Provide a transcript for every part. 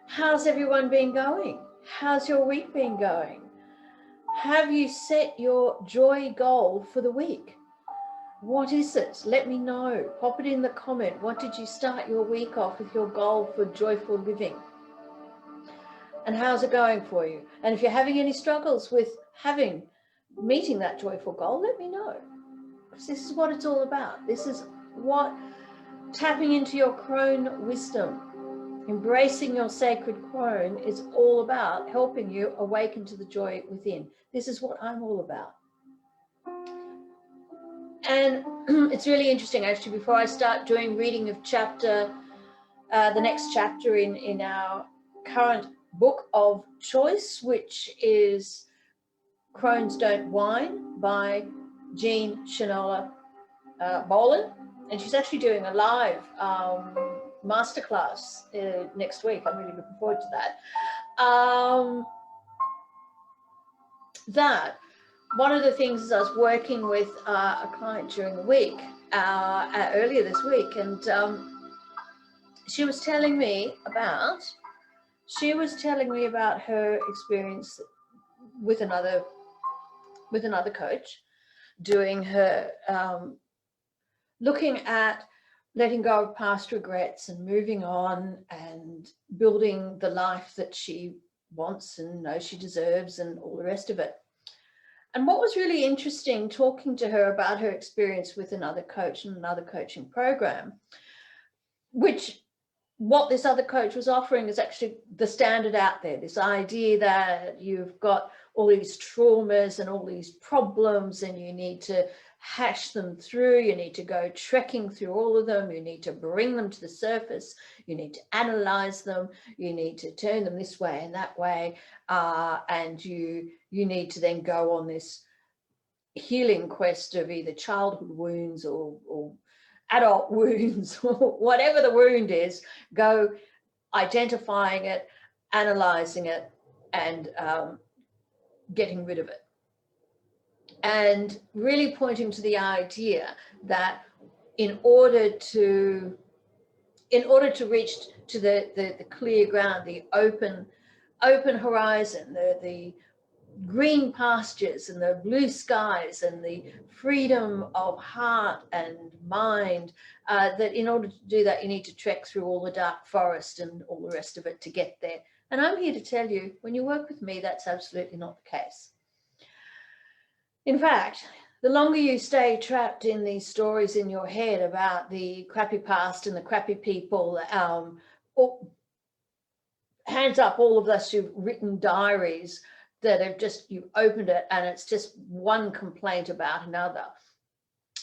How's everyone been going? How's your week been going? Have you set your joy goal for the week? What is it? Let me know. Pop it in the comment. What did you start your week off with your goal for joyful living? And how's it going for you? And if you're having any struggles with meeting that joyful goal, let me know. Because this is what it's all about. This is what tapping into your crone wisdom, embracing your sacred crone is all about, helping you awaken to the joy within. This is what I'm all about. And it's really interesting, actually, before I start doing reading of the next chapter in our current book of choice, which is Crones Don't Whine by Jean Shinoda Bolan. And she's actually doing a live masterclass next week. I'm really looking forward to that. One of the things is I was working with a client during the week, earlier this week, and she was telling me about her experience with another coach, doing her looking at letting go of past regrets and moving on and building the life that she wants and knows she deserves and all the rest of it. And what was really interesting, talking to her about her experience with another coach and another coaching program, what this other coach was offering is actually the standard out there, this idea that you've got all these traumas and all these problems and you need to hash them through, you need to go trekking through all of them, you need to bring them to the surface, you need to analyze them, you need to turn them this way and that way, and you need to then go on this healing quest of either childhood wounds or adult wounds, or whatever the wound is, go identifying it, analyzing it, and getting rid of it. And really pointing to the idea that in order to reach to the clear ground, the open horizon, the green pastures and the blue skies and the freedom of heart and mind, that in order to do that, you need to trek through all the dark forest and all the rest of it to get there. And I'm here to tell you, when you work with me, that's absolutely not the case. In fact, the longer you stay trapped in these stories in your head about the crappy past and the crappy people, hands up all of us who've written diaries that have just, you opened it and it's just one complaint about another,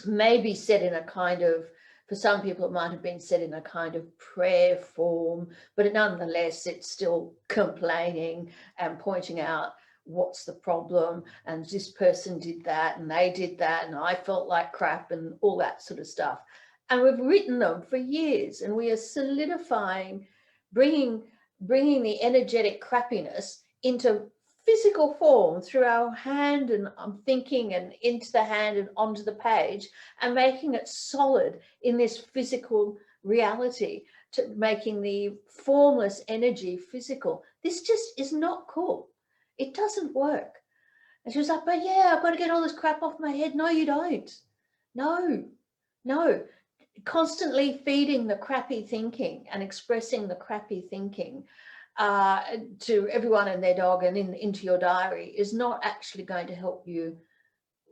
maybe said in a kind of, for some people it might have been said in a kind of prayer form, but nonetheless it's still complaining and pointing out what's the problem, and this person did that and they did that and I felt like crap and all that sort of stuff. And we've written them for years and we are solidifying, bringing the energetic crappiness into physical form through our hand and thinking and into the hand and onto the page, and making it solid in this physical reality, to making the formless energy physical. This just is not cool. It doesn't work. And she was like, but yeah, I've got to get all this crap off my head. No, you don't. No. Constantly feeding the crappy thinking and expressing the crappy thinking to everyone and their dog and into your diary is not actually going to help you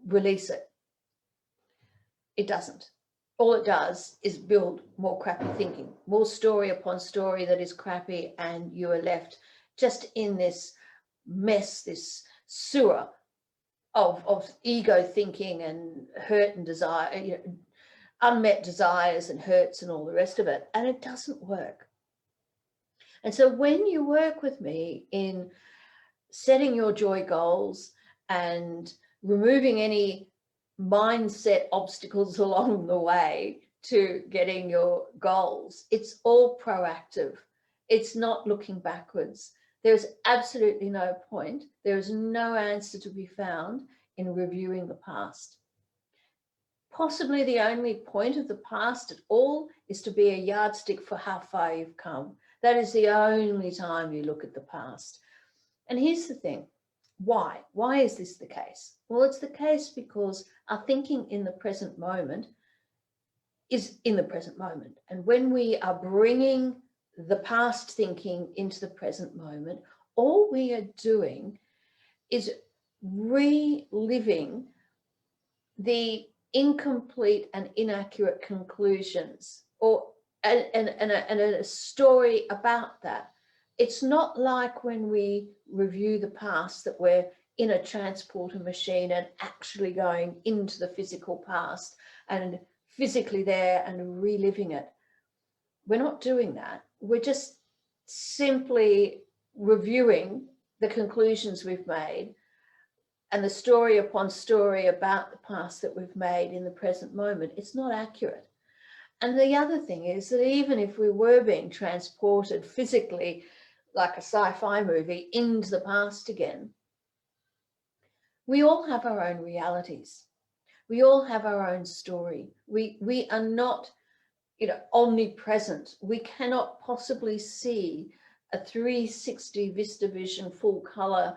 release it. It doesn't. All it does is build more crappy thinking, more story upon story that is crappy, and you are left just in this mess, this sewer of ego thinking and hurt and desire, unmet desires and hurts and all the rest of it, and it doesn't work. And so when you work with me in setting your joy goals and removing any mindset obstacles along the way to getting your goals, it's all proactive. It's not looking backwards. There's absolutely no point. There is no answer to be found in reviewing the past. Possibly the only point of the past at all is to be a yardstick for how far you've come. That is the only time you look at the past. And here's the thing. Why? Why is this the case? Well, it's the case because our thinking in the present moment is in the present moment. And when we are bringing the past thinking into the present moment, all we are doing is reliving the incomplete and inaccurate conclusions and a story about that. It's not like when we review the past that we're in a transporter machine and actually going into the physical past and physically there and reliving it. We're not doing that. We're just simply reviewing the conclusions we've made and the story upon story about the past that we've made in the present moment. It's not accurate. And the other thing is that even if we were being transported physically, like a sci-fi movie, into the past again, we all have our own realities. We all have our own story. We are not, omnipresent. We cannot possibly see a 360 VistaVision full color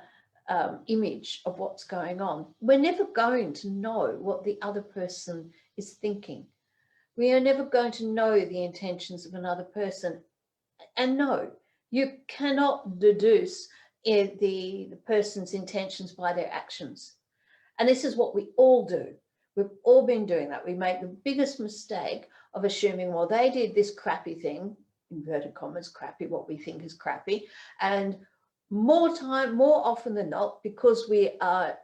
image of what's going on. We're never going to know what the other person is thinking. We are never going to know the intentions of another person. And no, you cannot deduce the person's intentions by their actions. And this is what we all do. We've all been doing that. We make the biggest mistake of assuming, well, they did this crappy thing, inverted commas, crappy, what we think is crappy. And more often than not, because we are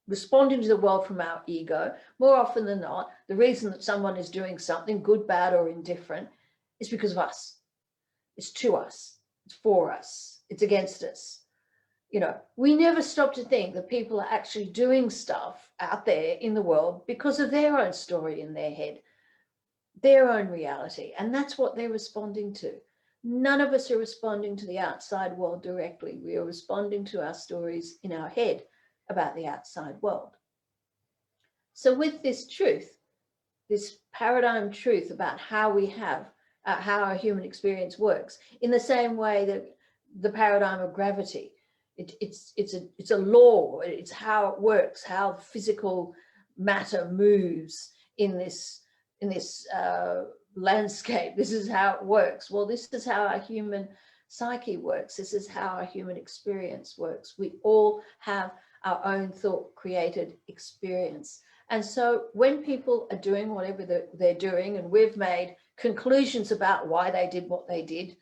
responding to the world from our ego, more often than not, the reason that someone is doing something, good, bad, or indifferent, is because of us. It's to us. It's for us. It's against us. We never stop to think that people are actually doing stuff out there in the world because of their own story in their head, their own reality. And that's what they're responding to. None of us are responding to the outside world directly. We are responding to our stories in our head about the outside world. So with this truth, this paradigm truth about how how our human experience works, in the same way that the paradigm of gravity, it's a law, it's how it works, how physical matter moves in this landscape. This is how it works. Well, this is how our human psyche works. This is how our human experience works. We all have our own thought created experience. And so when people are doing whatever they're doing, and we've made conclusions about why they did what they did,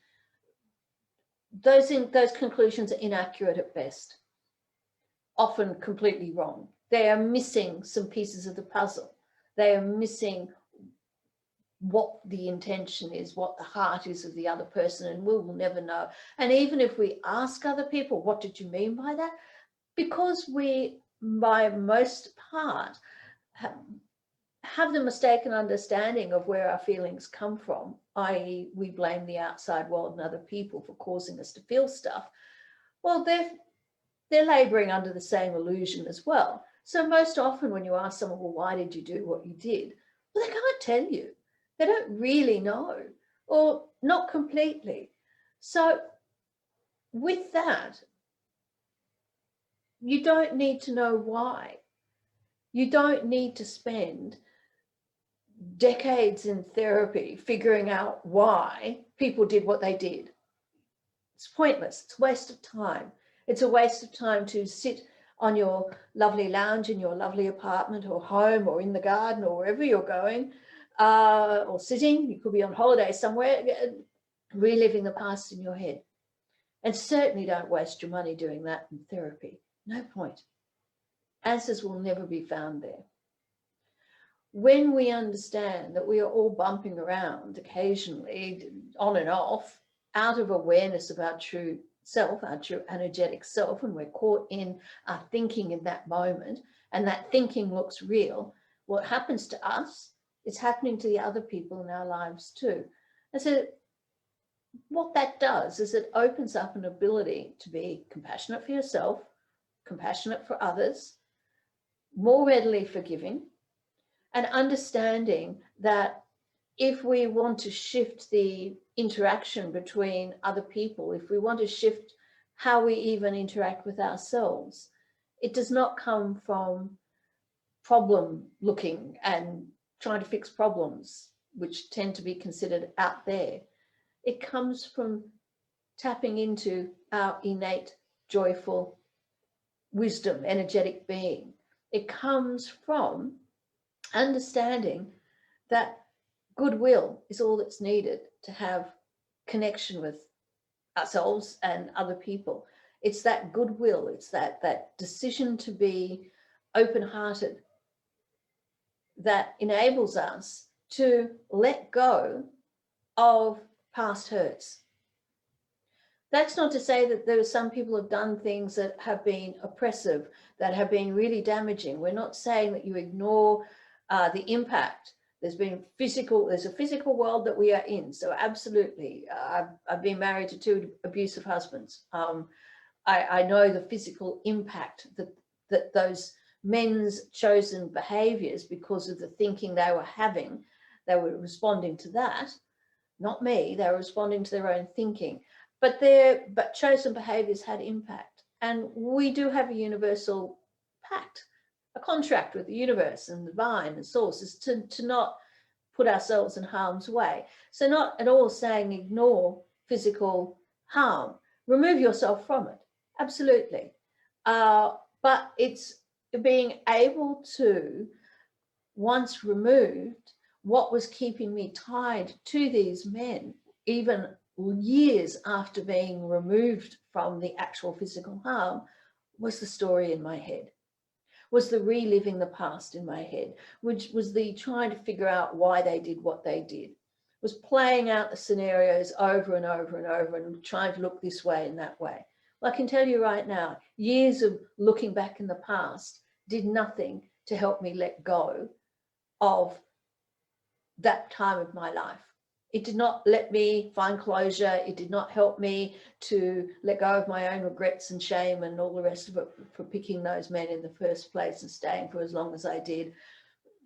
those conclusions are inaccurate at best, often completely wrong. They are missing some pieces of the puzzle. They are missing what the intention is, what the heart is of the other person, and we will never know. And even if we ask other people, what did you mean by that? Because we, by most part, have the mistaken understanding of where our feelings come from, i.e. we blame the outside world and other people for causing us to feel stuff. Well, they're laboring under the same illusion as well. So most often when you ask someone, well, why did you do what you did? Well, they can't tell you. They don't really know, or not completely. So with that, you don't need to know why. You don't need to spend decades in therapy figuring out why people did what they did. It's pointless. It's a waste of time. It's a waste of time to sit on your lovely lounge in your lovely apartment or home or in the garden or wherever you're going, or sitting. You could be on holiday somewhere, reliving the past in your head. And certainly don't waste your money doing that in therapy. No point. Answers will never be found there. When we understand that we are all bumping around occasionally, on and off, out of awareness of our true self, our true energetic self, and we're caught in our thinking in that moment, and that thinking looks real, what happens to us is happening to the other people in our lives too. And so what that does is it opens up an ability to be compassionate for yourself, compassionate for others, more readily forgiving, and understanding that if we want to shift the interaction between other people, if we want to shift how we even interact with ourselves, it does not come from problem looking and trying to fix problems, which tend to be considered out there. It comes from tapping into our innate, joyful wisdom, energetic being. It comes from understanding that goodwill is all that's needed to have connection with ourselves and other people. It's that goodwill, it's that decision to be open-hearted that enables us to let go of past hurts. That's not to say that there are some people who have done things that have been oppressive, that have been really damaging. We're not saying that you ignore the impact. There's a physical world that we are in. So absolutely, I've been married to 2 abusive husbands. I know the physical impact that those men's chosen behaviors, because of the thinking they were having, they were responding to that, not me, they were responding to their own thinking. But chosen behaviors had impact. And we do have a universal pact, a contract with the universe and the divine and source, is to not put ourselves in harm's way. So not at all saying ignore physical harm, remove yourself from it, absolutely. But it's being able to, once removed, what was keeping me tied to these men, even years after being removed from the actual physical harm, was the story in my head, was the reliving the past in my head, which was the trying to figure out why they did what they did, was playing out the scenarios over and over and over and trying to look this way and that way. Well, I can tell you right now, years of looking back in the past did nothing to help me let go of that time of my life. It did not let me find closure. It did not help me to let go of my own regrets and shame and all the rest of it for picking those men in the first place and staying for as long as I did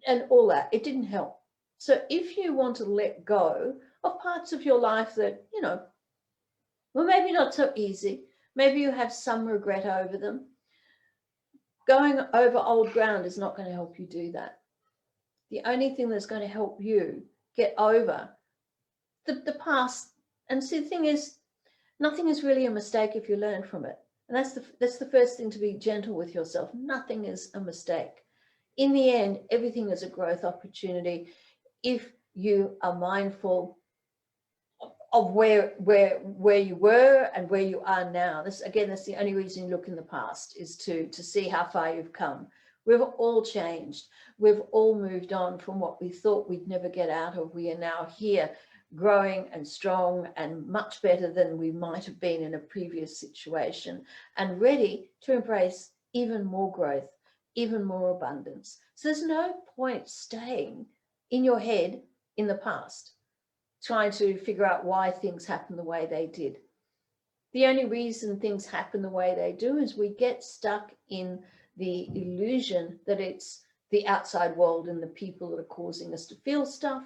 and all that. It didn't help. So if you want to let go of parts of your life that, you know, well, maybe not so easy, maybe you have some regret over them, going over old ground is not going to help you do that. The only thing that's going to help you get over the past, and see, the thing is, nothing is really a mistake if you learn from it. And that's the first thing, to be gentle with yourself. Nothing is a mistake. In the end, everything is a growth opportunity if you are mindful of where you were and where you are now. That's the only reason you look in the past, is to see how far you've come. We've all changed. We've all moved on from what we thought we'd never get out of. We are now here, growing and strong and much better than we might have been in a previous situation, and ready to embrace even more growth, even more abundance. So there's no point staying in your head in the past, trying to figure out why things happen the way they did. The only reason things happen the way they do is we get stuck in the illusion that it's the outside world and the people that are causing us to feel stuff.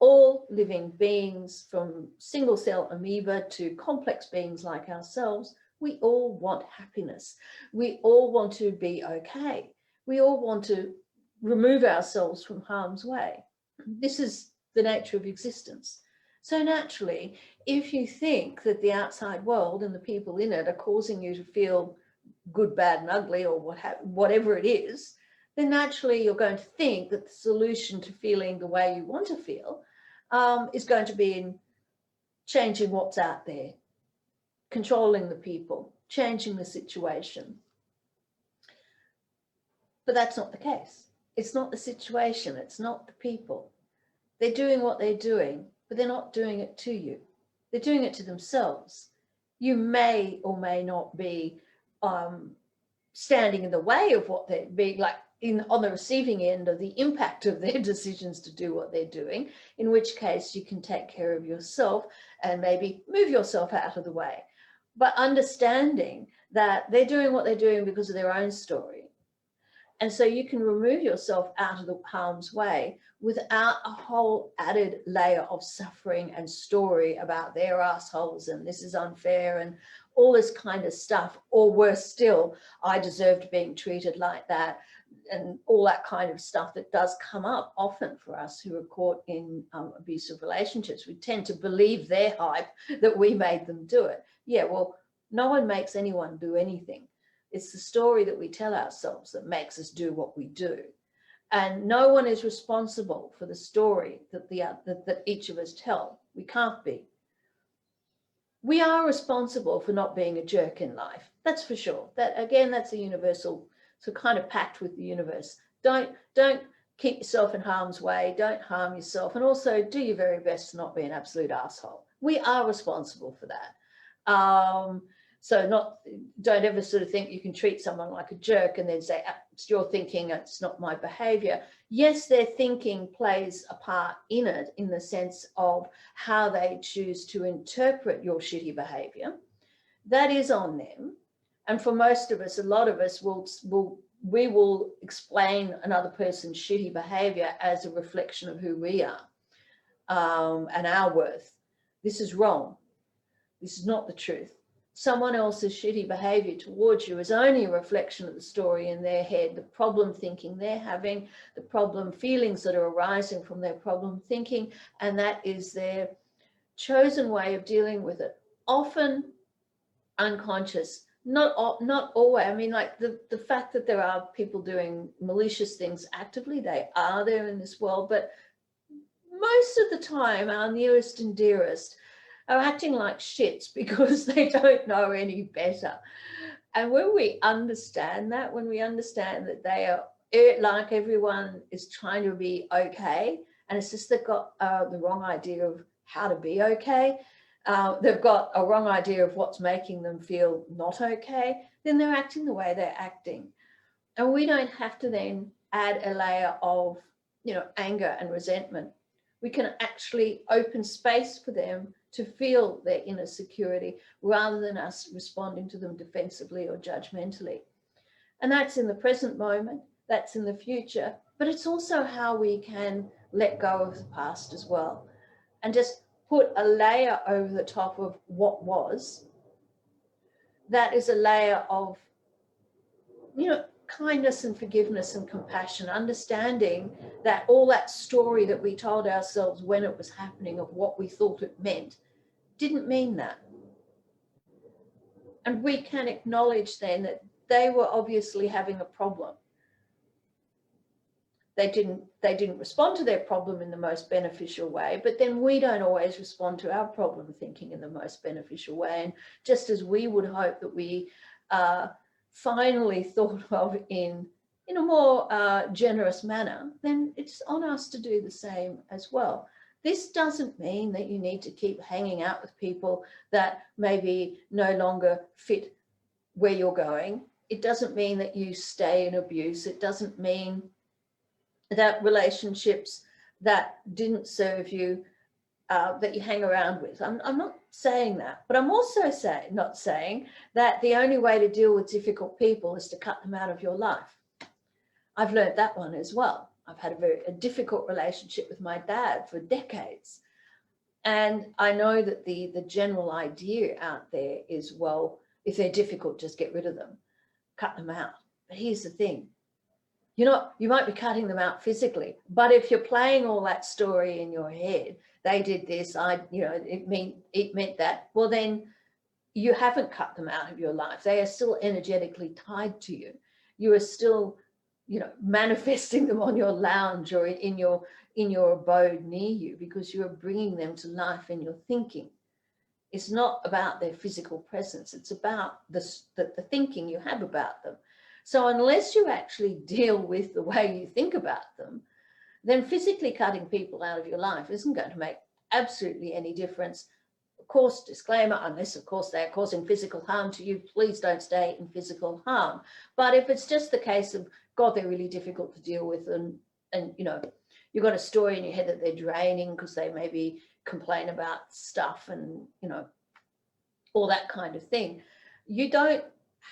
All living beings, from single cell amoeba to complex beings like ourselves, we all want happiness. We all want to be okay. We all want to remove ourselves from harm's way. This is the nature of existence. So naturally, if you think that the outside world and the people in it are causing you to feel good, bad, and ugly, or whatever it is, then naturally you're going to think that the solution to feeling the way you want to feel is going to be in changing what's out there, controlling the people, changing the situation. But that's not the case. It's not the situation. It's not the people. They're doing what they're doing, but they're not doing it to you. They're doing it to themselves. You may or may not be standing in the way of what they're being, like on the receiving end of the impact of their decisions to do what they're doing, in which case you can take care of yourself and maybe move yourself out of the way. But understanding that they're doing what they're doing because of their own story, And so you can remove yourself out of the harm's way without a whole added layer of suffering and story about their assholes and this is unfair and all this kind of stuff. Or worse still, I deserved being treated like that, and all that kind of stuff that does come up often for us who are caught in abusive relationships. We tend to believe their hype that we made them do it. Yeah, well, no one makes anyone do anything. It's the story that we tell ourselves that makes us do what we do. And no one is responsible for the story that each of us tell. We can't be. We are responsible for not being a jerk in life. That's for sure. That, again, that's a universal, so kind of pact with the universe. Don't keep yourself in harm's way. Don't harm yourself. And also do your very best to not be an absolute asshole. We are responsible for that. So don't ever sort of think you can treat someone like a jerk and then say, it's your thinking, it's not my behavior. Yes, their thinking plays a part in it, in the sense of how they choose to interpret your shitty behavior. That is on them. And for most of us, a lot of us we will explain another person's shitty behavior as a reflection of who we are and our worth. This is wrong. This is not the truth. Someone else's shitty behavior towards you is only a reflection of the story in their head, the problem thinking they're having, the problem feelings that are arising from their problem thinking, and that is their chosen way of dealing with it. Often unconscious, not always. I mean, like the fact that there are people doing malicious things actively, they are there in this world, but most of the time our nearest and dearest are acting like shits because they don't know any better. And when we understand that, when we understand that they are, like everyone is trying to be okay, and it's just they've got the wrong idea of how to be okay, they've got a wrong idea of what's making them feel not okay, then they're acting the way they're acting. And we don't have to then add a layer of, anger and resentment. We can actually open space for them to feel their inner security rather than us responding to them defensively or judgmentally. And that's in the present moment, that's in the future, but it's also how we can let go of the past as well and just put a layer over the top of what was. That is a layer of, kindness and forgiveness and compassion, understanding that all that story that we told ourselves when it was happening of what we thought it meant didn't mean that. And we can acknowledge then that they were obviously having a problem. They didn't respond to their problem in the most beneficial way, but then we don't always respond to our problem thinking in the most beneficial way. And just as we would hope that we finally thought of in a more generous manner, then it's on us to do the same as well. This doesn't mean that you need to keep hanging out with people that maybe no longer fit where you're going. It doesn't mean that you stay in abuse. It doesn't mean that relationships that didn't serve you, that you hang around with. I'm not saying that, but I'm also not saying that the only way to deal with difficult people is to cut them out of your life. I've learned that one as well. I've had a difficult relationship with my dad for decades. And I know that the general idea out there is, well, if they're difficult, just get rid of them, cut them out. But here's the thing. You might be cutting them out physically, but if you're playing all that story in your head, they did this, it meant that, well, then you haven't cut them out of your life. They are still energetically tied to you. You are still, manifesting them on your lounge or in your abode near you because you are bringing them to life in your thinking. It's not about their physical presence. It's about the thinking you have about them. So unless you actually deal with the way you think about them, then physically cutting people out of your life isn't going to make absolutely any difference. Of course, disclaimer, unless of course they're causing physical harm to you, please don't stay in physical harm. But if it's just the case of, God, they're really difficult to deal with, and you've got a story in your head that they're draining because they maybe complain about stuff and, all that kind of thing, you don't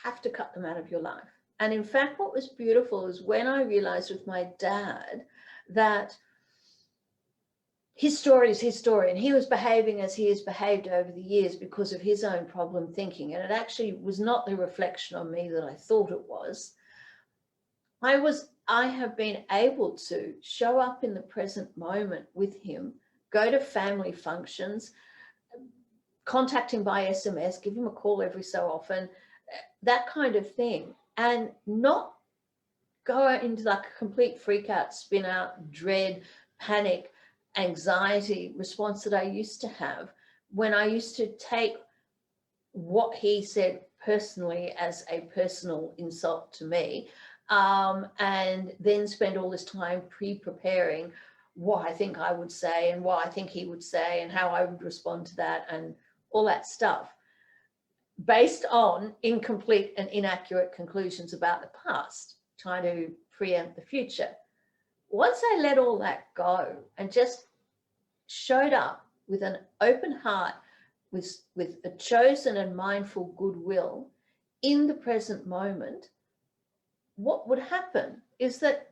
have to cut them out of your life. And in fact, what was beautiful is when I realized with my dad that his story is his story, and he was behaving as he has behaved over the years because of his own problem thinking. And it actually was not the reflection on me that I thought it was. I have been able to show up in the present moment with him, go to family functions, contact him by SMS, give him a call every so often, that kind of thing, and not go into like a complete freak out, spin out, dread, panic, anxiety response that I used to have when I used to take what he said personally as a personal insult to me, and then spend all this time pre-preparing what I think I would say and what I think he would say and how I would respond to that and all that stuff based on incomplete and inaccurate conclusions about the past, trying to preempt the future. Once I let all that go and just showed up with an open heart, with a chosen and mindful goodwill in the present moment, what would happen is that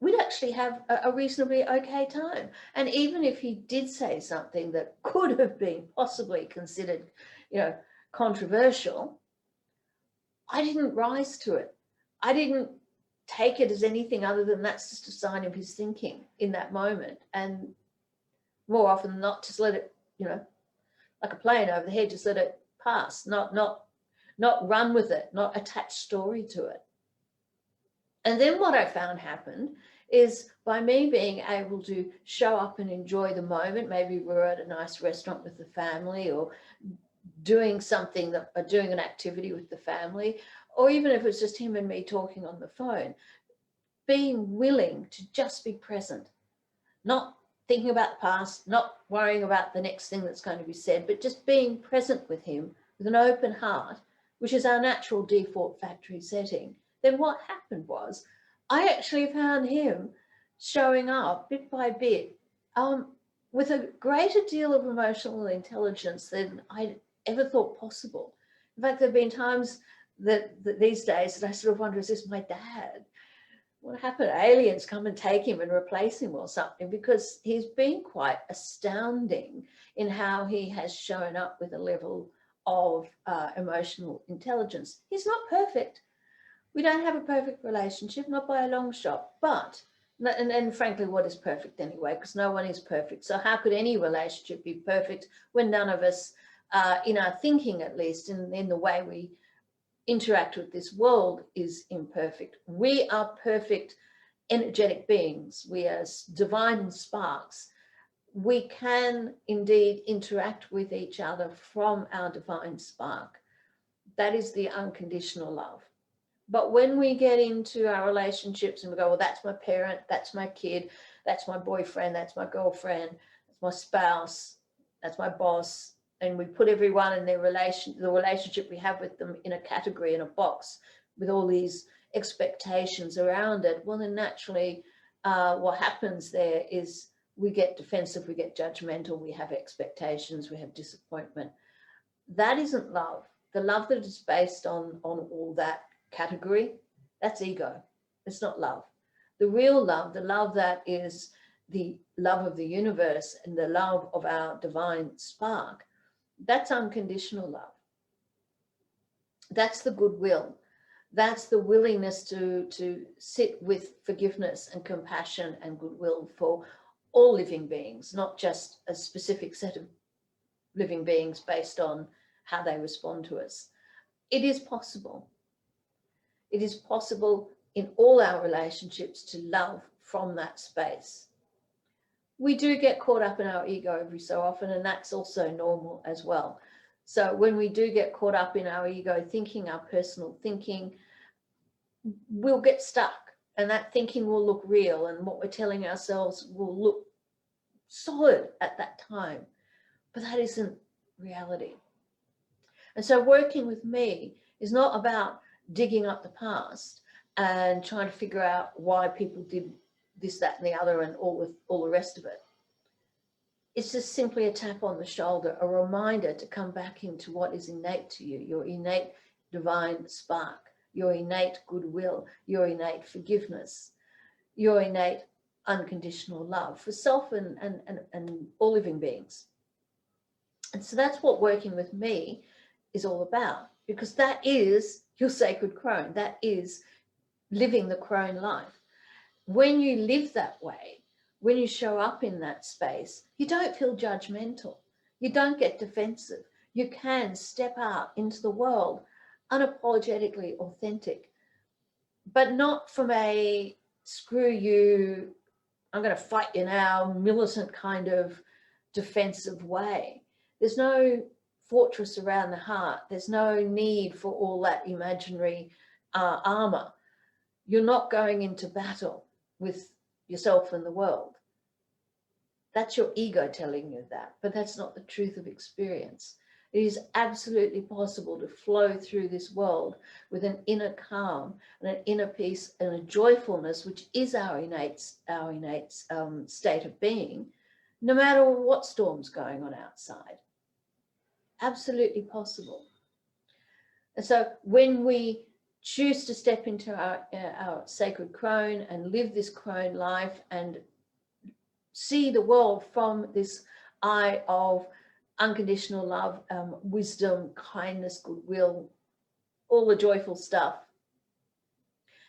we'd actually have a reasonably okay time. And even if he did say something that could have been possibly considered, controversial, I didn't rise to it. I didn't take it as anything other than that's just a sign of his thinking in that moment. And more often than not, just let it, like a plane over the head, just let it pass, not run with it, not attach story to it. And then what I found happened is by me being able to show up and enjoy the moment, maybe we're at a nice restaurant with the family or doing something or doing an activity with the family, or even if it's just him and me talking on the phone, being willing to just be present, not thinking about the past, not worrying about the next thing that's going to be said, but just being present with him with an open heart, which is our natural default factory setting. Then what happened was I actually found him showing up bit by bit with a greater deal of emotional intelligence than I'd ever thought possible. In fact, there have been times that these days that I sort of wonder, is this my dad? What happened? Aliens come and take him and replace him or something, because he's been quite astounding in how he has shown up with a level of emotional intelligence. He's not perfect. We don't have a perfect relationship, not by a long shot, but, and frankly, what is perfect anyway? Because no one is perfect. So how could any relationship be perfect when none of us, in our thinking at least, in the way we interact with this world, is imperfect? We are perfect energetic beings. We are divine sparks. We can indeed interact with each other from our divine spark. That is the unconditional love. But when we get into our relationships and we go, well, that's my parent, that's my kid, that's my boyfriend, that's my girlfriend, that's my spouse, that's my boss, and we put everyone in the relationship we have with them in a category, in a box, with all these expectations around it, well, then naturally what happens there is we get defensive, we get judgmental, we have expectations, we have disappointment. That isn't love. The love that is based on all that category, that's ego. It's not love. The real love, the love that is the love of the universe and the love of our divine spark, that's unconditional love. That's the goodwill. That's the willingness to sit with forgiveness and compassion and goodwill for all living beings, not just a specific set of living beings based on how they respond to us. It is possible. It is possible in all our relationships to love from that space. We do get caught up in our ego every so often, and that's also normal as well. So when we do get caught up in our ego thinking, our personal thinking, we'll get stuck, and that thinking will look real, and what we're telling ourselves will look solid at that time, but that isn't reality. And so working with me is not about digging up the past and trying to figure out why people did this, that, and the other, and all the rest of it. It's just simply a tap on the shoulder, a reminder to come back into what is innate to you, your innate divine spark, your innate goodwill, your innate forgiveness, your innate unconditional love for self and all living beings. And so that's what working with me is all about, because that is your sacred crone. That is living the crone life. When you live that way, when you show up in that space, you don't feel judgmental. You don't get defensive. You can step out into the world unapologetically authentic, but not from a screw you, I'm going to fight you now, militant kind of defensive way. There's no fortress around the heart. There's no need for all that imaginary armor. You're not going into battle with yourself and the world. That's your ego telling you that, but that's not the truth of experience. It is absolutely possible to flow through this world with an inner calm and an inner peace and a joyfulness, which is our innate state of being, no matter what storm's going on outside. Absolutely possible. And so when we choose to step into our sacred crone and live this crone life and see the world from this eye of unconditional love, wisdom, kindness, goodwill, all the joyful stuff.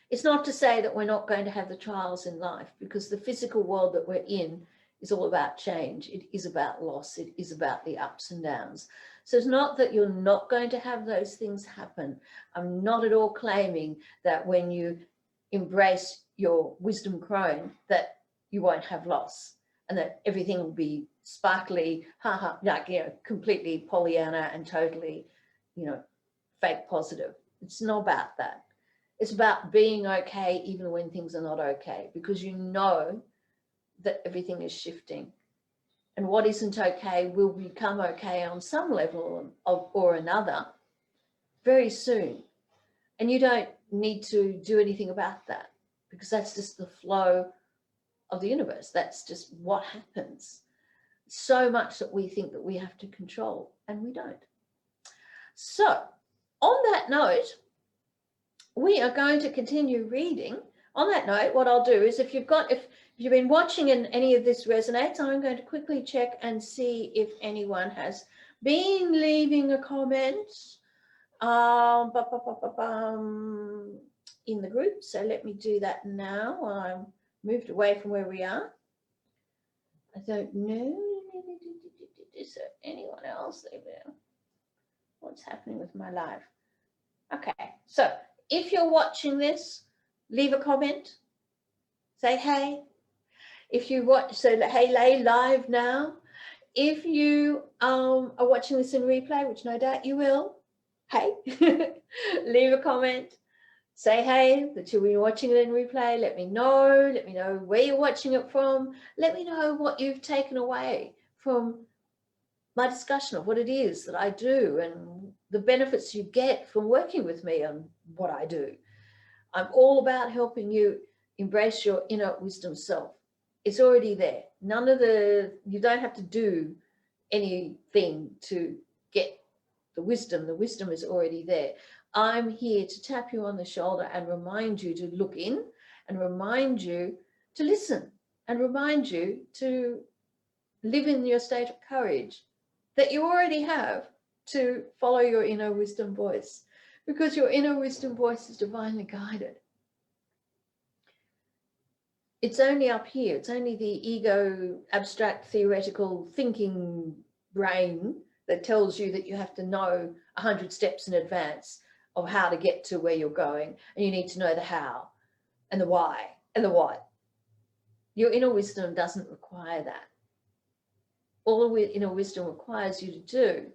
It's not to say that we're not going to have the trials in life, because the physical world that we're in is all about change. It is about loss. It is about the ups and downs. So it's not that you're not going to have those things happen. I'm not at all claiming that when you embrace your wisdom crone that you won't have loss and that everything will be sparkly, like, completely Pollyanna and totally, fake positive. It's not about that. It's about being okay even when things are not okay, because you know that everything is shifting. And what isn't okay will become okay on some level or another very soon. And you don't need to do anything about that, because that's just the flow of the universe. That's just what happens. So much that we think that we have to control, and we don't. So on that note, we are going to continue reading. On that note, what I'll do is if you've been watching and any of this resonates, I'm going to quickly check and see if anyone has been leaving a comment in the group. So let me do that now while I'm moved away from where we are. I don't know. Is there anyone else there? What's happening with my life? Okay, so if you're watching this, leave a comment. Say hey. If you watch, so hey, lay live now. If you are watching this in replay, which no doubt you will, hey, leave a comment. Say hey, that you'll be watching it in replay. Let me know where you're watching it from. Let me know what you've taken away from my discussion of what it is that I do and the benefits you get from working with me on what I do. I'm all about helping you embrace your inner wisdom self. It's already there. You don't have to do anything to get the wisdom. The wisdom is already there. I'm here to tap you on the shoulder and remind you to look in, and remind you to listen, and remind you to live in your state of courage that you already have to follow your inner wisdom voice, because your inner wisdom voice is divinely guided. It's only up here. It's only the ego, abstract, theoretical thinking brain that tells you that you have to know 100 steps in advance of how to get to where you're going, and you need to know the how and the why and the what. Your inner wisdom doesn't require that. All inner wisdom requires you to do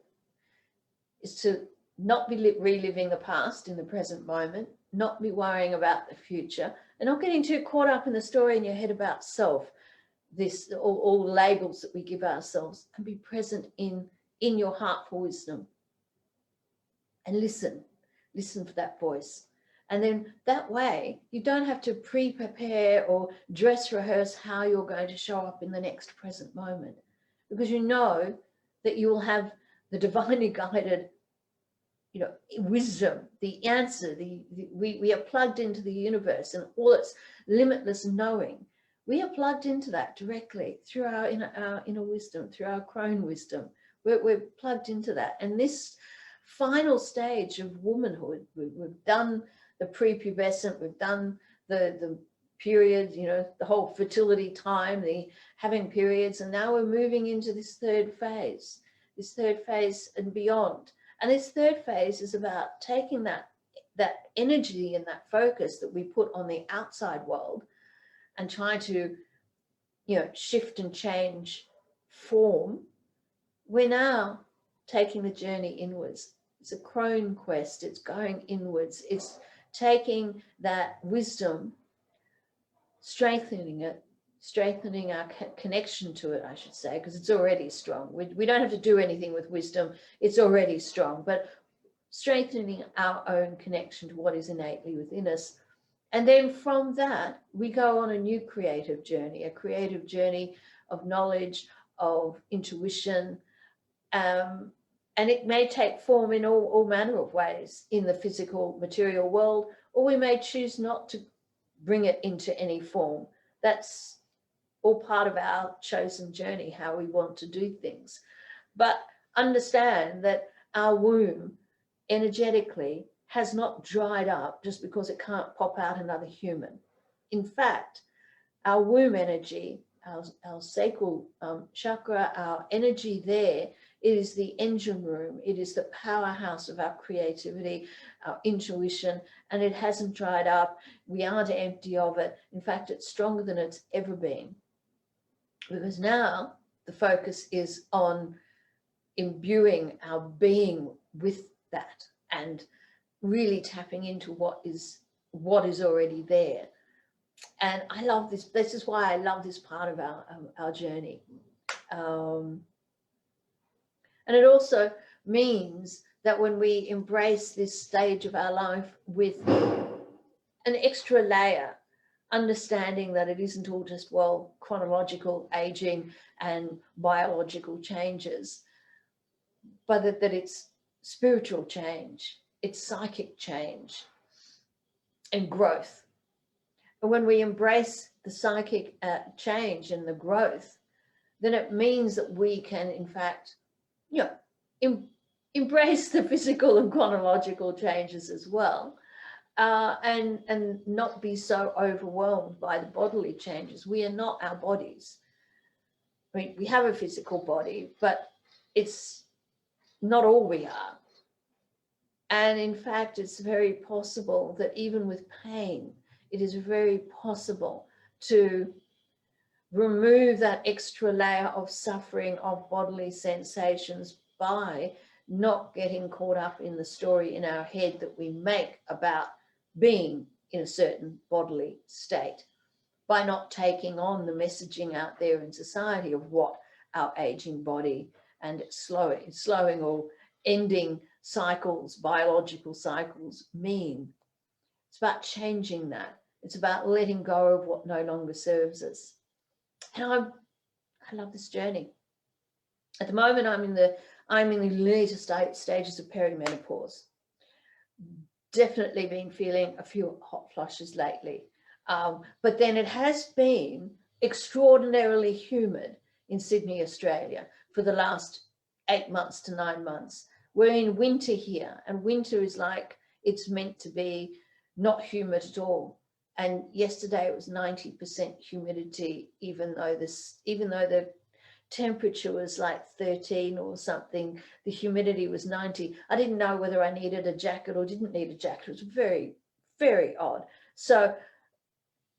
is to not be reliving the past in the present moment, not be worrying about the future, and not getting too caught up in the story in your head about self, all the labels that we give ourselves, and be present in your heartful wisdom. And listen for that voice. And then that way, you don't have to pre-prepare or dress rehearse how you're going to show up in the next present moment, because you know that you will have the divinely guided you know, wisdom, the answer, we are plugged into the universe and all its limitless knowing. We are plugged into that directly through our inner wisdom, through our crone wisdom. We're plugged into that. And this final stage of womanhood, we've done the prepubescent, we've done the period, you know, the whole fertility time, the having periods, and now we're moving into this third phase and beyond. And this third phase is about taking that energy and that focus that we put on the outside world and trying to, you know, shift and change form. We're now taking the journey inwards. It's a crone quest. It's going inwards. It's taking that wisdom, strengthening our connection to it, I should say, because it's already strong. We don't have to do anything with wisdom. It's already strong, but strengthening our own connection to what is innately within us. And then from that, we go on a new creative journey, a creative journey of knowledge, of intuition, and it may take form in all manner of ways in the physical material world, or we may choose not to bring it into any form. That's all part of our chosen journey, how we want to do things. But understand that our womb energetically has not dried up just because it can't pop out another human. In fact, our womb energy, our sacral chakra, our energy there, it is the engine room. It is the powerhouse of our creativity, our intuition, and it hasn't dried up. We aren't empty of it. In fact, it's stronger than it's ever been. Because now the focus is on imbuing our being with that and really tapping into what is already there. And I love this. This is why I love this part of our journey. And it also means that when we embrace this stage of our life with an extra layer, understanding that it isn't all just, well, chronological aging and biological changes, but that it's spiritual change, it's psychic change and growth. And when we embrace the psychic change and the growth, then it means that we can, in fact, you know, embrace the physical and chronological changes as well. And not be so overwhelmed by the bodily changes. We are not our bodies. I mean, we have a physical body, but it's not all we are. And in fact, it's very possible that even with pain, it is very possible to remove that extra layer of suffering, of bodily sensations, by not getting caught up in the story in our head that we make about being in a certain bodily state, by not taking on the messaging out there in society of what our aging body and its slowing or ending cycles, biological cycles mean. It's about changing that. It's about letting go of what no longer serves us. And I love this journey. At the moment, I'm in the later stages of perimenopause. Definitely been feeling a few hot flushes lately. But then it has been extraordinarily humid in Sydney, Australia for the last 8 months to 9 months. We're in winter here, and winter is like, it's meant to be not humid at all. And yesterday it was 90% humidity, even though the temperature was like 13 or something, the humidity was 90. I didn't know whether I needed a jacket or didn't need a jacket. It was very, very odd. So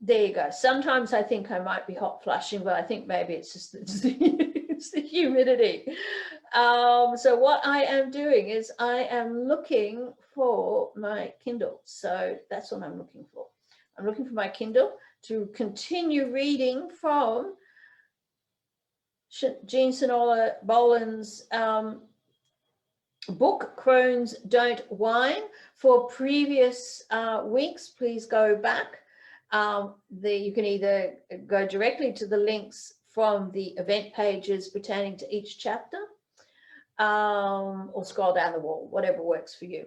there you go. Sometimes I think I might be hot flushing, but I think maybe it's just it's the humidity. So what I am doing is I am looking for my Kindle. So that's what I'm looking for. I'm looking for my Kindle to continue reading from Jean Shinoda Bolan's book, Crones Don't Whine. For previous weeks, please go back. You can either go directly to the links from the event pages pertaining to each chapter, or scroll down the wall, whatever works for you.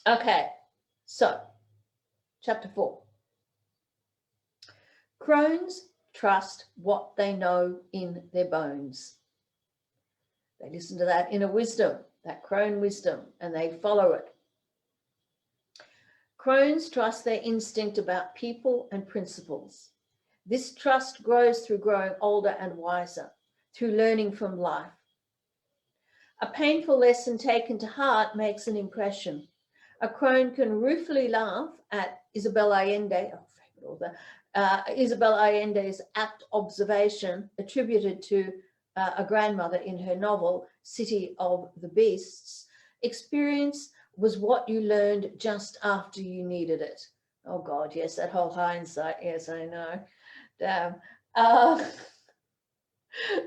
Okay, so chapter 4. Crones trust what they know in their bones. They listen to that inner wisdom, that crone wisdom, and they follow it. Crones trust their instinct about people and principles. This trust grows through growing older and wiser, through learning from life. A painful lesson taken to heart makes an impression. A crone can ruefully laugh at Isabel Allende, Isabel Allende's apt observation attributed to a grandmother in her novel, City of the Beasts. Experience was what you learned just after you needed it. Oh God, yes, that whole hindsight, yes, I know. Damn.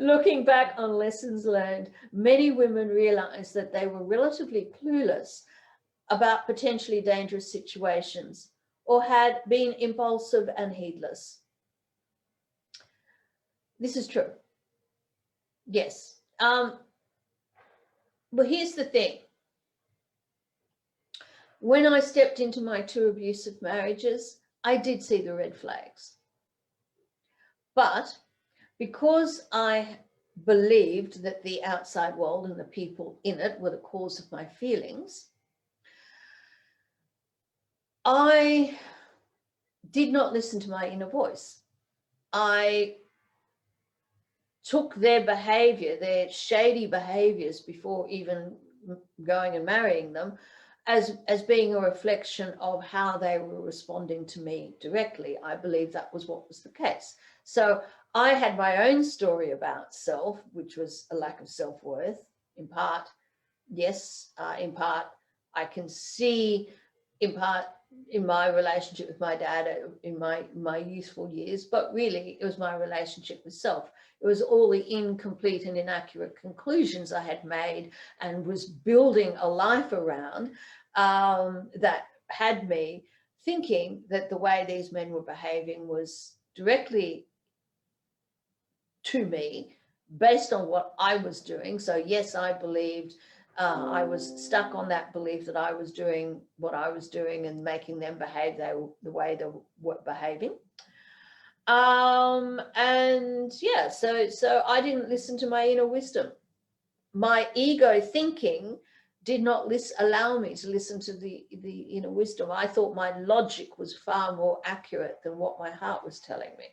Looking back on lessons learned, many women realized that they were relatively clueless about potentially dangerous situations or had been impulsive and heedless. This is true. Yes. But here's the thing. When I stepped into my 2 abusive marriages, I did see the red flags. But because I believed that the outside world and the people in it were the cause of my feelings, I did not listen to my inner voice. I took their behavior, their shady behaviors before even going and marrying them, as being a reflection of how they were responding to me directly. I believe that was what was the case. So I had my own story about self, which was a lack of self-worth. In part, yes, in part, I can see, in part, in my relationship with my dad in my youthful years, but really it was my relationship with self. It was all the incomplete and inaccurate conclusions I had made and was building a life around that had me thinking that the way these men were behaving was directly to me based on what I was doing. So yes, I believed I was stuck on that belief that I was doing what I was doing and making them behave the way they were behaving. And yeah, so I didn't listen to my inner wisdom. My ego thinking did not allow me to listen to the inner wisdom. I thought my logic was far more accurate than what my heart was telling me.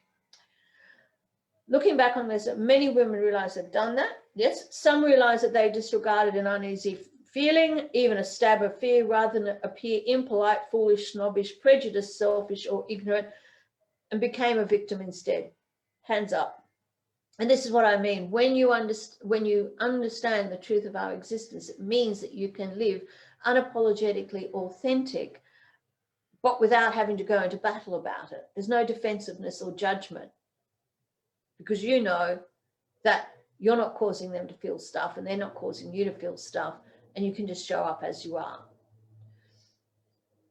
Looking back on this, many women realize they've done that. Yes, some realize that they disregarded an uneasy feeling, even a stab of fear, rather than appear impolite, foolish, snobbish, prejudiced, selfish, or ignorant, and became a victim instead. Hands up. And this is what I mean. When you understand the truth of our existence, it means that you can live unapologetically authentic, but without having to go into battle about it. There's no defensiveness or judgment, because you know that you're not causing them to feel stuff and they're not causing you to feel stuff, and you can just show up as you are.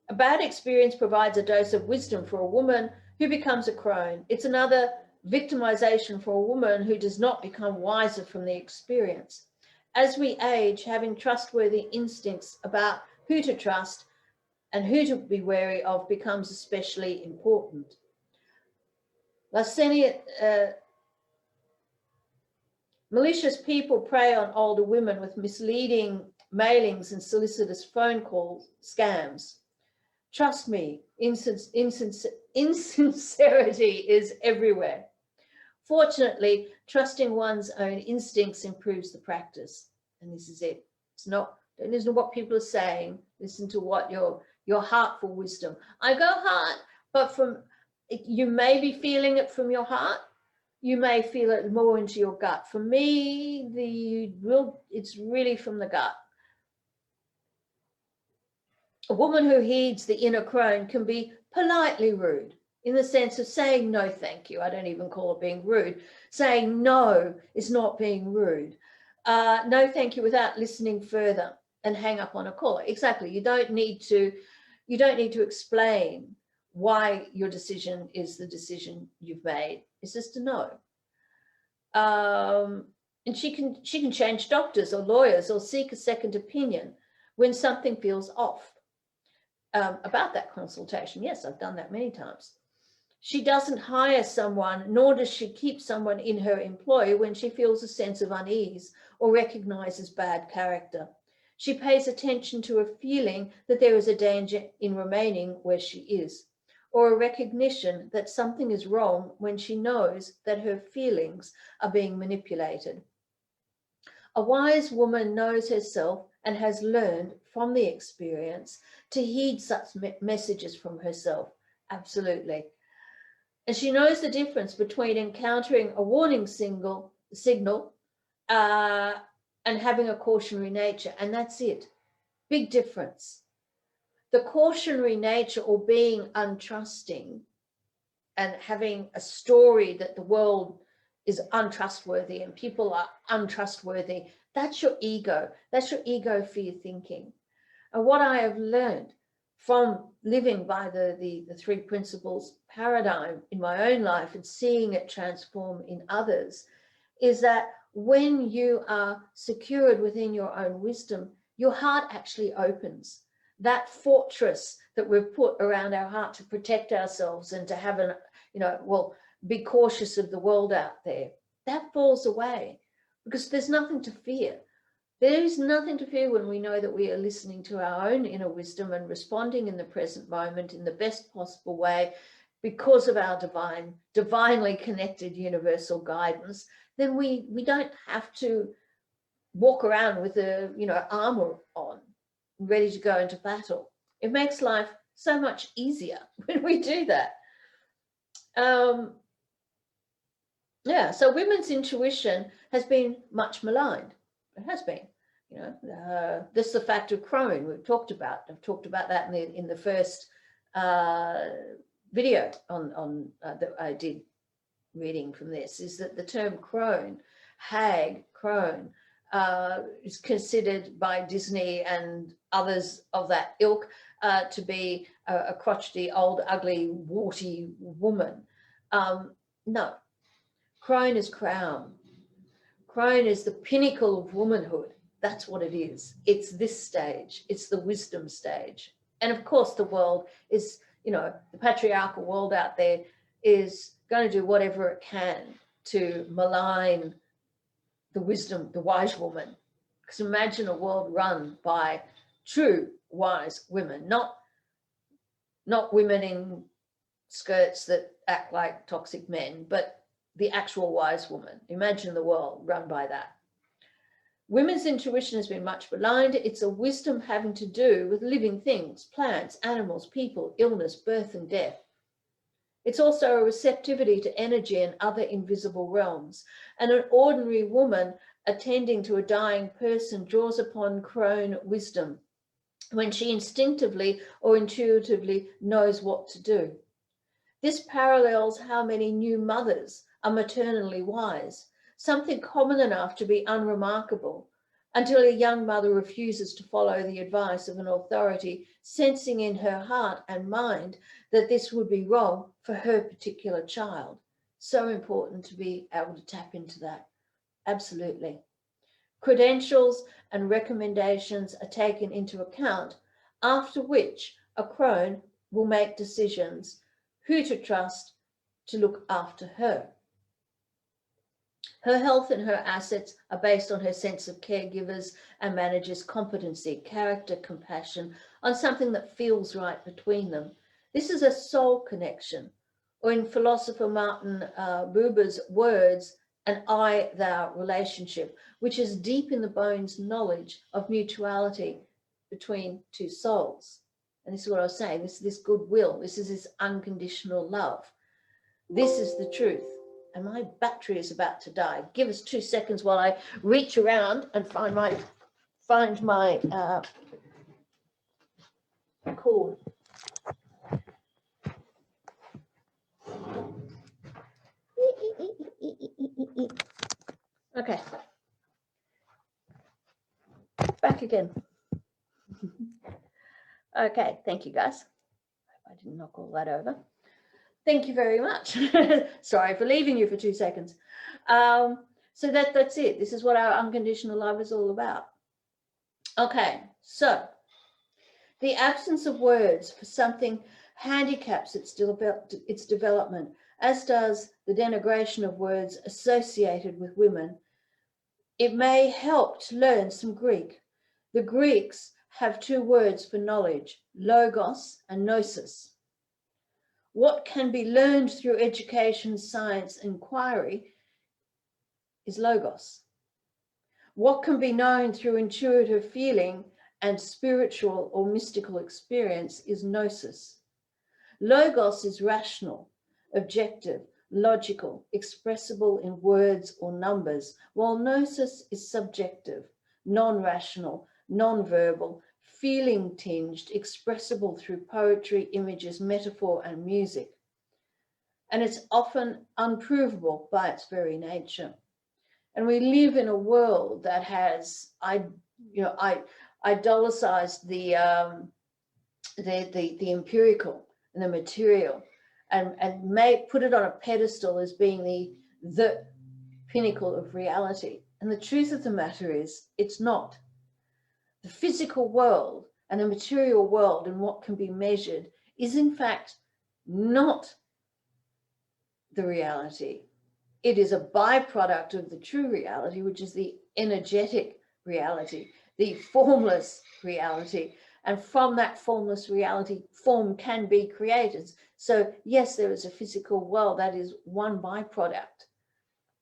A bad experience provides a dose of wisdom for a woman who becomes a crone. It's another victimization for a woman who does not become wiser from the experience. As we age, having trustworthy instincts about who to trust and who to be wary of becomes especially important. Malicious people prey on older women with misleading mailings and solicitous phone call scams. Trust me, insincerity is everywhere. Fortunately, trusting one's own instincts improves the practice. And this is it. Don't listen to what people are saying. Listen to what your heartful wisdom. I go heart, but you may be feeling it from your heart. You may feel it more into your gut. For me, it's really from the gut. A woman who heeds the inner crone can be politely rude, in the sense of saying no thank you. I don't even call it being rude. Saying no is not being rude. No thank you without listening further and hang up on a call. Exactly. You don't need to explain why your decision is the decision you've made. It's just a no. And she can change doctors or lawyers or seek a second opinion when something feels off about that consultation. Yes, I've done that many times. She doesn't hire someone, nor does she keep someone in her employ when she feels a sense of unease or recognizes bad character. She pays attention to a feeling that there is a danger in remaining where she is, or a recognition that something is wrong when she knows that her feelings are being manipulated. A wise woman knows herself and has learned from the experience to heed such messages from herself. Absolutely. And she knows the difference between encountering a warning signal and having a cautionary nature. And that's it. Big difference. The cautionary nature, or being untrusting and having a story that the world is untrustworthy and people are untrustworthy, that's your ego. That's your ego fear thinking. And what I have learned from living by the three principles paradigm in my own life and seeing it transform in others is that when you are secured within your own wisdom, your heart actually opens. That fortress that we've put around our heart to protect ourselves and to have an, be cautious of the world out there, that falls away because there's nothing to fear. There is nothing to fear when we know that we are listening to our own inner wisdom and responding in the present moment in the best possible way because of our divinely connected universal guidance. Then we don't have to walk around with a, armor on, ready to go into battle. It makes life so much easier when we do that. So women's intuition has been much maligned. It has been, this is the fact of Crone we've talked about. I've talked about that in the first video on that I did reading from this, is that the term crone, hag, crone, is considered by Disney and others of that ilk to be a crotchety, old, ugly, warty woman. No, crone is crown. Crone is the pinnacle of womanhood. That's what it is. It's this stage. It's the wisdom stage. And of course, the world is, the patriarchal world out there is going to do whatever it can to malign the wisdom, the wise woman. Because imagine a world run by true wise women, not women in skirts that act like toxic men, but the actual wise woman. Imagine the world run by that. Women's intuition has been much maligned. It's a wisdom having to do with living things, plants, animals, people, illness, birth and death. It's also a receptivity to energy and other invisible realms. And an ordinary woman attending to a dying person draws upon crone wisdom when she instinctively or intuitively knows what to do. This parallels how many new mothers are maternally wise, something common enough to be unremarkable, until a young mother refuses to follow the advice of an authority, sensing in her heart and mind that this would be wrong for her particular child. So important to be able to tap into that. Absolutely. Credentials and recommendations are taken into account, after which a crone will make decisions who to trust to look after her. Her health and her assets are based on her sense of caregivers and managers' competency, character, compassion, on something that feels right between them. This is a soul connection, or in philosopher Martin Buber's words, an I-thou relationship, which is deep in the bones knowledge of mutuality between two souls. And this is what I was saying, this goodwill, this is this unconditional love. This is the truth. And my battery is about to die. Give us 2 seconds while I reach around and find my cord. Okay. Back again. Okay, thank you guys. I didn't knock all that over. Thank you very much. Sorry for leaving you for 2 seconds. So that's it. This is what our unconditional love is all about. Okay, so the absence of words for something handicaps its development, as does the denigration of words associated with women. It may help to learn some Greek. The Greeks have two words for knowledge, logos and gnosis. What can be learned through education, science, inquiry is logos. What can be known through intuitive feeling and spiritual or mystical experience is gnosis. Logos is rational, objective, logical, expressible in words or numbers, while gnosis is subjective, non-rational, non-verbal, feeling tinged, expressible through poetry, images, metaphor, and music. And it's often unprovable by its very nature. And we live in a world that has, idolicized the empirical and the material, and put it on a pedestal as being the pinnacle of reality. And the truth of the matter is, it's not. The physical world and the material world and what can be measured is in fact not the reality. It is a byproduct of the true reality, which is the energetic reality, the formless reality. And from that formless reality, form can be created. So yes, there is a physical world, that is one byproduct.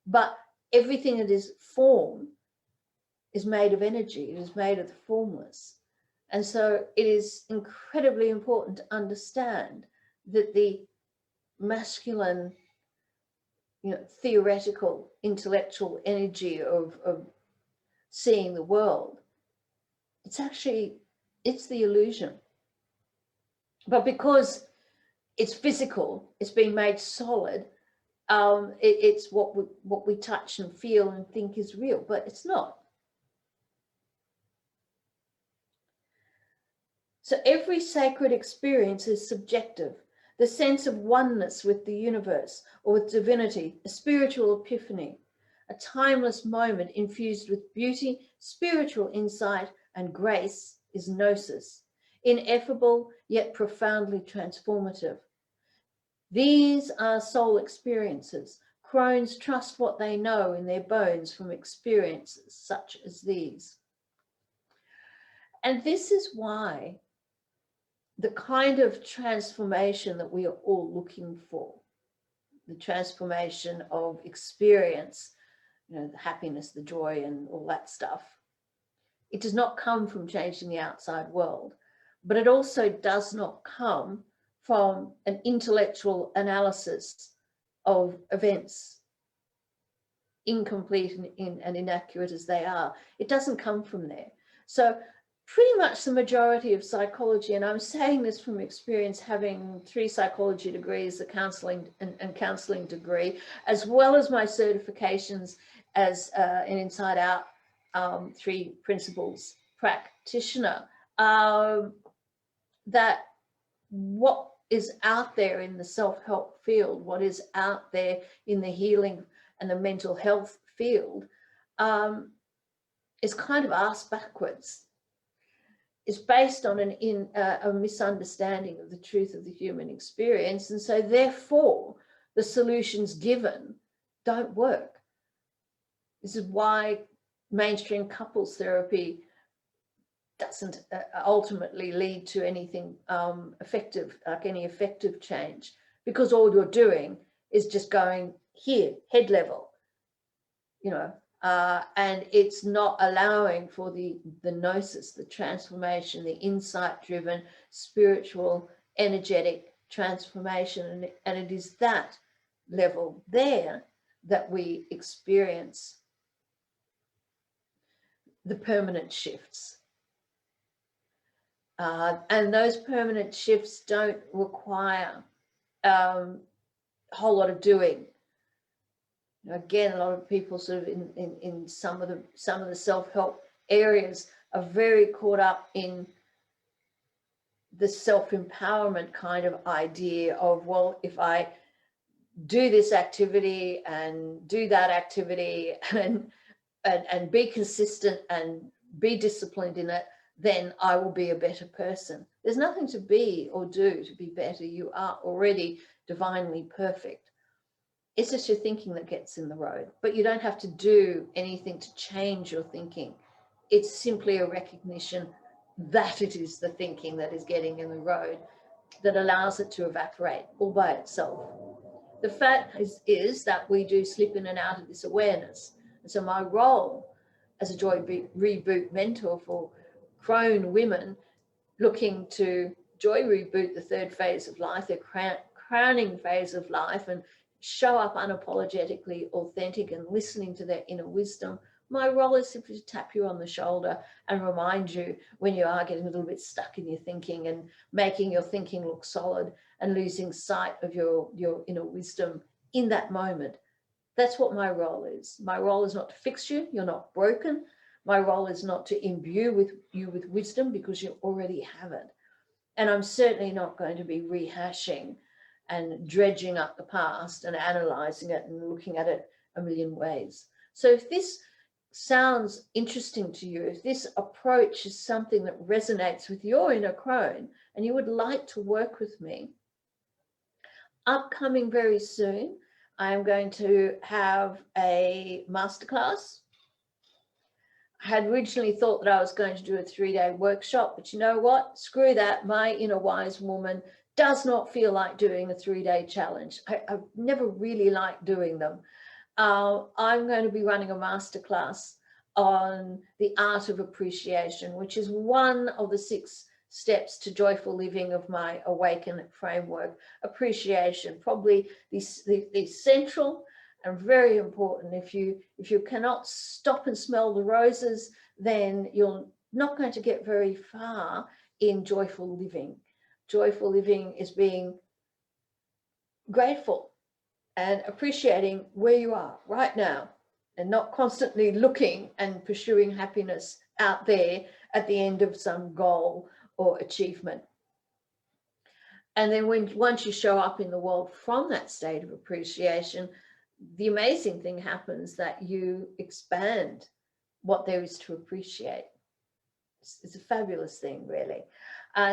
But everything that is form is made of energy, it is made of the formless. And so it is incredibly important to understand that the masculine, theoretical, intellectual energy of seeing the world, it's the illusion. But because it's physical, it's being made solid, it's what we touch and feel and think is real, but it's not. So every sacred experience is subjective. The sense of oneness with the universe or with divinity, a spiritual epiphany, a timeless moment infused with beauty, spiritual insight, and grace is gnosis, ineffable yet profoundly transformative. These are soul experiences. Crones trust what they know in their bones from experiences such as these. And this is why the kind of transformation that we are all looking for, the transformation of experience, the happiness, the joy, and all that stuff, it does not come from changing the outside world, but it also does not come from an intellectual analysis of events, incomplete and inaccurate as they are. It doesn't come from there. So pretty much the majority of psychology, and I'm saying this from experience, having 3 psychology degrees, a counseling and counseling degree, as well as my certifications as an Inside Out 3 principles practitioner, that what is out there in the self-help field, what is out there in the healing and the mental health field, is kind of asked backwards. Is based on a misunderstanding of the truth of the human experience. And so therefore, the solutions given don't work. This is why mainstream couples therapy doesn't ultimately lead to anything effective, like any effective change, because all you're doing is just going here, head level, and it's not allowing for the gnosis, the transformation, the insight-driven, spiritual, energetic transformation. And it is that level there that we experience the permanent shifts. And those permanent shifts don't require a whole lot of doing. Again, a lot of people sort of in some of the self-help areas are very caught up in the self-empowerment kind of idea of, well, if I do this activity and do that activity and be consistent and be disciplined in it, then I will be a better person. There's nothing to be or do to be better. You are already divinely perfect. It's just your thinking that gets in the road, but you don't have to do anything to change your thinking. It's simply a recognition that it is the thinking that is getting in the road that allows it to evaporate all by itself. The fact is that we do slip in and out of this awareness. And so my role as a joy reboot mentor for crone women looking to joy reboot the third phase of life, their crowning phase of life, and show up unapologetically authentic and listening to their inner wisdom, my role is simply to tap you on the shoulder and remind you when you are getting a little bit stuck in your thinking and making your thinking look solid and losing sight of your inner wisdom in that moment. That's what my role is. My role is not to fix you. You're not broken. My role is not to imbue you with wisdom because you already have it. And I'm certainly not going to be rehashing and dredging up the past and analyzing it and looking at it a million ways. So if this sounds interesting to you, if this approach is something that resonates with your inner crone and you would like to work with me, upcoming very soon, I'm going to have a masterclass. I had originally thought that I was going to do a 3-day workshop, but you know what? Screw that. My inner wise woman does not feel like doing a 3-day challenge. I've never really liked doing them. I'm going to be running a masterclass on the art of appreciation, which is one of the 6 steps to joyful living of my Awaken framework. Appreciation, probably the central and very important. If you cannot stop and smell the roses, then you're not going to get very far in joyful living. Joyful living is being grateful and appreciating where you are right now and not constantly looking and pursuing happiness out there at the end of some goal or achievement. And then once you show up in the world from that state of appreciation, the amazing thing happens that you expand what there is to appreciate. It's a fabulous thing, really.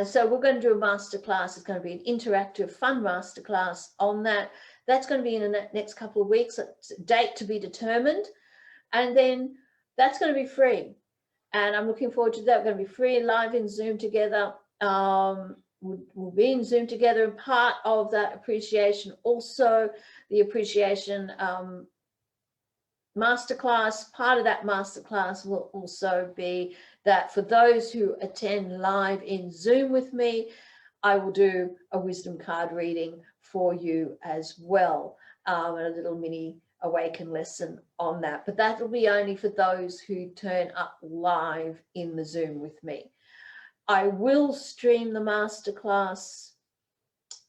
So we're going to do a masterclass. It's going to be an interactive, fun masterclass on that. That's going to be in the next couple of weeks. It's a date to be determined. And then that's going to be free. And I'm looking forward to that. We're going to be free and live in Zoom together. We'll be in Zoom together, and part of that appreciation, also the appreciation masterclass, part of that masterclass will also be that for those who attend live in Zoom with me, I will do a wisdom card reading for you as well, and a little mini Awaken lesson on that. But that will be only for those who turn up live in the Zoom with me. I will stream the masterclass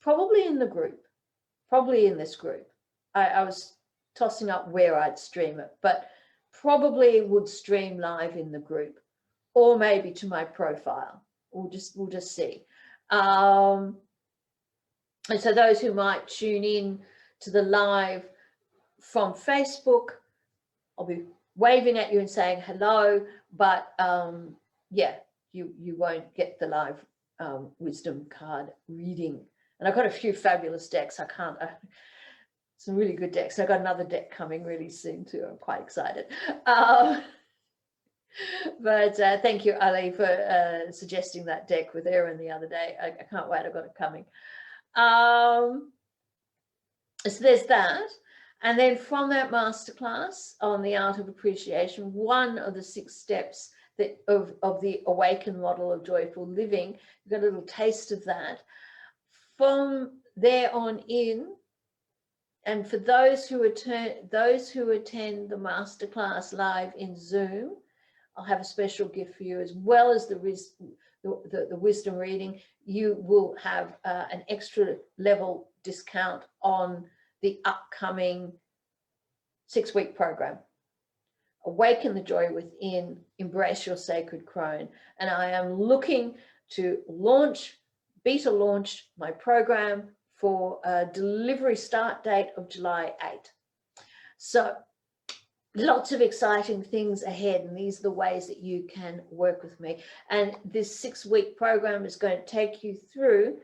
probably in the group, probably in this group. I was tossing up where I'd stream it, but probably would stream live in the group or maybe to my profile. We'll just see. And so those who might tune in to the live from Facebook, I'll be waving at you and saying hello, but yeah, you won't get the live wisdom card reading. And I've got a few fabulous decks. Some really good decks. I've got another deck coming really soon too. I'm quite excited. But thank you, Ali, for suggesting that deck with Erin the other day. I can't wait. I've got it coming. So there's that. And then from that masterclass on the art of appreciation, one of the 6 steps of the Awaken model of joyful living, you've got a little taste of that. From there on in, and for those who attend the masterclass live in Zoom, I'll have a special gift for you, as well as the wisdom reading. You will have an extra level discount on the upcoming 6-week program. Awaken the joy within, embrace your sacred crone. And I am looking to beta launch my program for a delivery start date of July 8. So lots of exciting things ahead, and these are the ways that you can work with me. And this 6-week program is going to take you through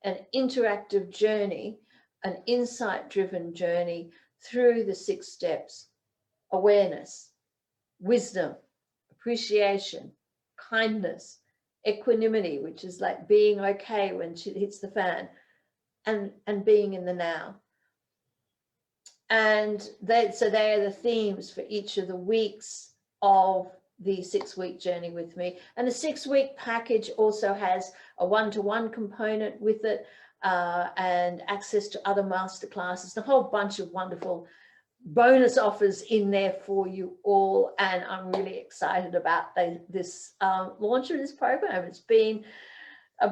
an interactive journey, an insight-driven journey through the 6 steps: awareness, wisdom, appreciation, kindness, equanimity, which is like being okay when shit hits the fan, and being in the now. And so they are the themes for each of the weeks of the 6-week journey with me. And the 6-week package also has a one-to-one component with it, and access to other masterclasses, a whole bunch of wonderful bonus offers in there for you all. And I'm really excited about this launch of this program. It's been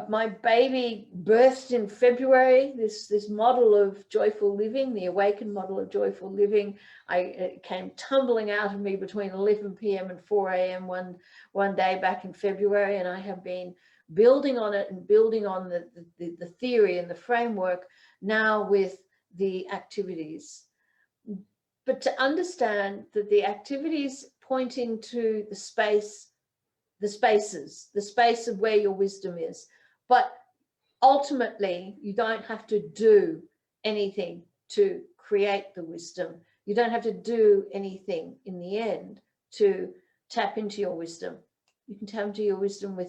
my baby birthed in February, this model of joyful living, the awakened model of joyful living. It came tumbling out of me between 11 p.m. and 4 a.m. one day back in February, and I have been building on it and building on the theory and the framework now with the activities. But to understand that the activities pointing to the space, the space of where your wisdom is. But ultimately, you don't have to do anything to create the wisdom. You don't have to do anything in the end to tap into your wisdom. You can tap into your wisdom with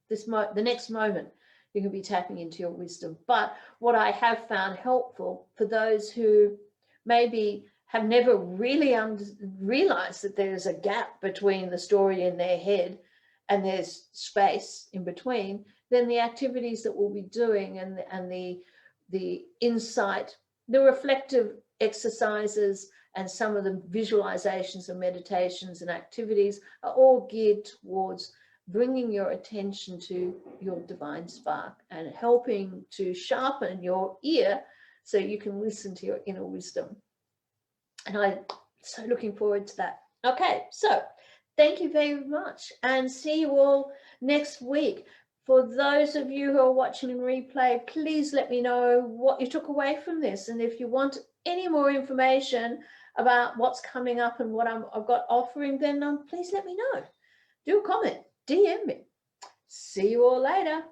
the next moment. You can be tapping into your wisdom. But what I have found helpful for those who maybe have never really realized that there's a gap between the story in their head and there's space in between, then the activities that we'll be doing and the insight, the reflective exercises, and some of the visualizations and meditations and activities are all geared towards bringing your attention to your divine spark and helping to sharpen your ear so you can listen to your inner wisdom. And I'm so looking forward to that. Okay, so thank you very much, and see you all next week. For those of you who are watching in replay, please let me know what you took away from this. And if you want any more information about what's coming up and what I've got offering, then please let me know. Do a comment, DM me. See you all later.